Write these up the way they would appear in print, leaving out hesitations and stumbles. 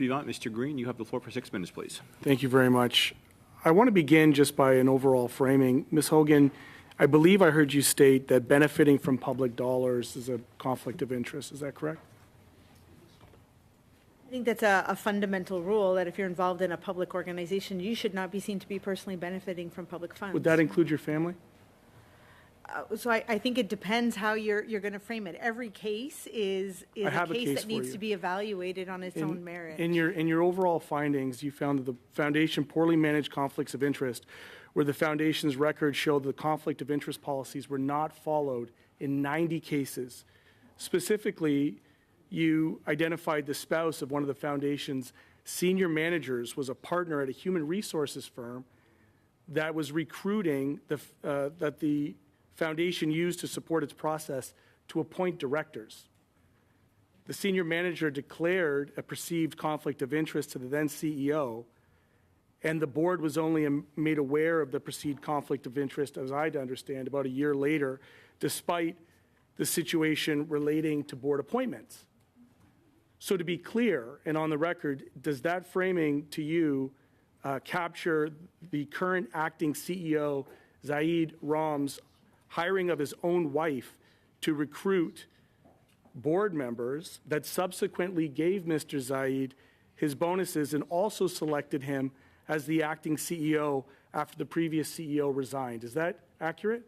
Vivant, Mr. Green, you have the floor for 6 minutes, please. Thank you very much. I want to begin just by an overall framing. Ms. Hogan, I believe I heard you state that benefiting from public dollars is a conflict of interest. Is that correct? I think that's a fundamental rule that if you're involved in a public organization, you should not be seen to be personally benefiting from public funds. Would that include your family? So I think it depends how you're going to frame it. Every case is a case that needs to be evaluated on its own merit. In your overall findings, you found that the foundation poorly managed conflicts of interest, where the foundation's records showed the conflict of interest policies were not followed in 90 cases. Specifically, you identified the spouse of one of the foundation's senior managers was a partner at a human resources firm that was recruiting that the foundation used to support its process to appoint directors. The senior manager declared a perceived conflict of interest to the then CEO, and the board was only made aware of the perceived conflict of interest, as I understand, about a year later, despite the situation relating to board appointments. So to be clear and on the record, does that framing to you capture the current acting CEO, Zaid Ram's hiring of his own wife to recruit board members that subsequently gave Mr. Zaid his bonuses and also selected him as the acting CEO after the previous CEO resigned? Is that accurate?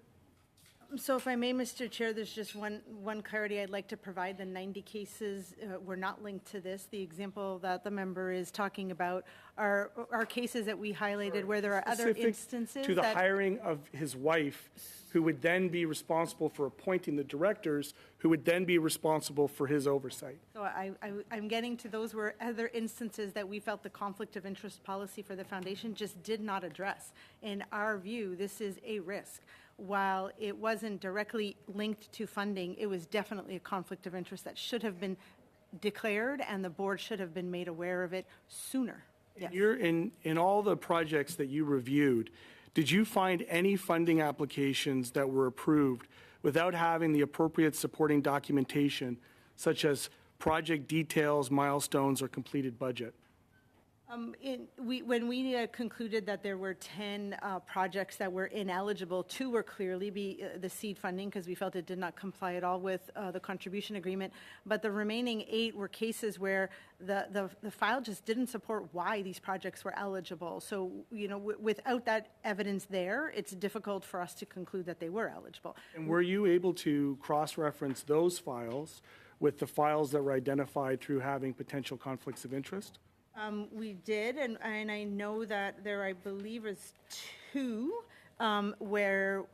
So if I may, Mr. Chair, there's just one clarity I'd like to provide. The 90 cases were not linked to this. The example that the member is talking about are cases that we highlighted where there are other instances. To the hiring of his wife, who would then be responsible for appointing the directors, who would then be responsible for his oversight. So I'm getting to those were other instances that we felt the conflict of interest policy for the foundation just did not address. In our view, this is a risk. While it wasn't directly linked to funding, it was definitely a conflict of interest that should have been declared, and the board should have been made aware of it sooner. Yes. In all the projects that you reviewed, did you find any funding applications that were approved without having the appropriate supporting documentation, such as project details, milestones, or completed budget? When we concluded that there were 10 projects that were ineligible, 2 were clearly the seed funding because we felt it did not comply at all with the contribution agreement. But the remaining 8 were cases where the file just didn't support why these projects were eligible. So, without that evidence there, it's difficult for us to conclude that they were eligible. And were you able to cross-reference those files with the files that were identified through having potential conflicts of interest? We did, and I know that there, I believe, is 2 where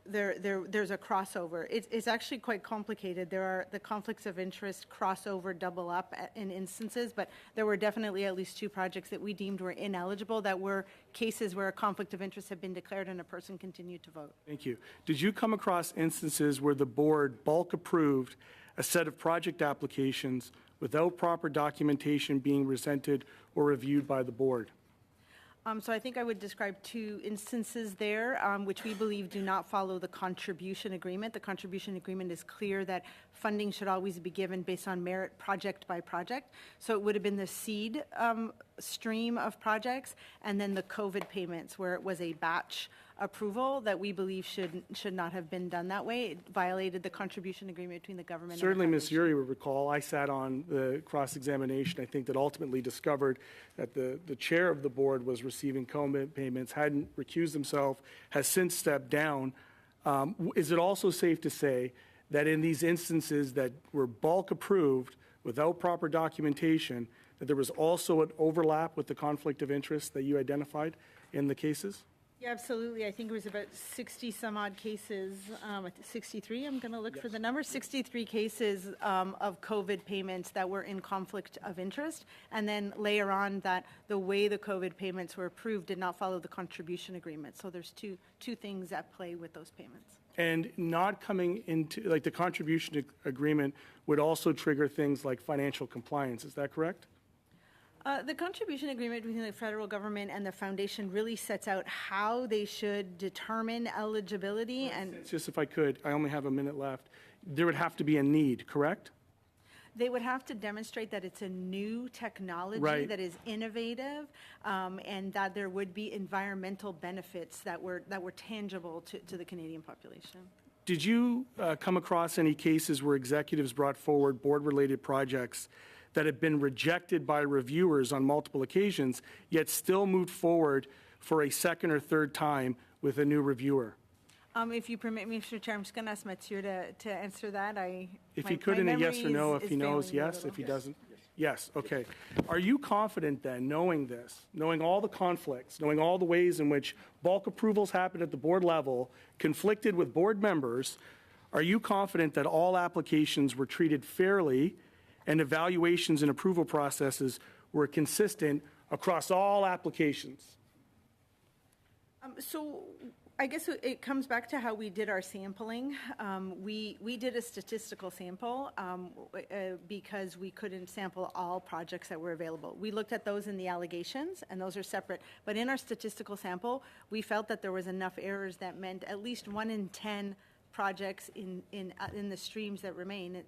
there's a crossover. It's actually quite complicated. There are the conflicts of interest crossover, double up in instances, but there were definitely at least 2 projects that we deemed were ineligible that were cases where a conflict of interest had been declared and a person continued to vote. Thank you. Did you come across instances where the board bulk approved a set of project applications without proper documentation being presented or reviewed by the board? So I think I would describe 2 instances there, which we believe do not follow the contribution agreement. The contribution agreement is clear that funding should always be given based on merit project by project. So it would have been the seed stream of projects and then the COVID payments where it was a batch approval that we believe should not have been done that way. It violated the contribution agreement between the government Certainly, and the Ms. Yuri will recall, I sat on the cross-examination, I think, that ultimately discovered that the chair of the board was receiving COVID payments, hadn't recused himself, has since stepped down. Is it also safe to say that in these instances that were bulk approved without proper documentation, that there was also an overlap with the conflict of interest that you identified in the cases? Yeah, absolutely. I think it was about 60 some odd cases, 63, I'm going to look for the number, 63 cases of COVID payments that were in conflict of interest. And then later on that the way the COVID payments were approved did not follow the contribution agreement. So there's two things at play with those payments. And not coming into, like the contribution agreement would also trigger things like financial compliance. Is that correct? The contribution agreement between the federal government and the foundation really sets out how they should determine eligibility. And just if I could, I only have a minute left. There would have to be a need, correct? They would have to demonstrate that it's a new technology Right. that is innovative, and that there would be environmental benefits that were tangible to the Canadian population. Did you come across any cases where executives brought forward board-related projects that have been rejected by reviewers on multiple occasions, yet still moved forward for a second or third time with a new reviewer? If you permit me, Mr. Chair, I'm just going to ask Mathieu to answer that. If my- he could my in a yes or memory no, is if he knows, failing me a yes, little. if he doesn't, yes, okay. Are you confident then, knowing this, knowing all the conflicts, knowing all the ways in which bulk approvals happen at the board level, conflicted with board members, are you confident that all applications were treated fairly and evaluations and approval processes were consistent across all applications? So I guess it comes back to how we did our sampling. We did a statistical sample because we couldn't sample all projects that were available. We looked at those in the allegations, and those are separate. But in our statistical sample, we felt that there was enough errors that meant at least 1 in 10 projects in the streams that remain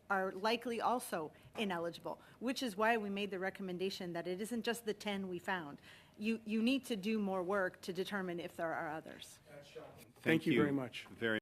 are likely also ineligible, which is why we made the recommendation that it isn't just the 10 we found. You need to do more work to determine if there are others. Thank you very much. Very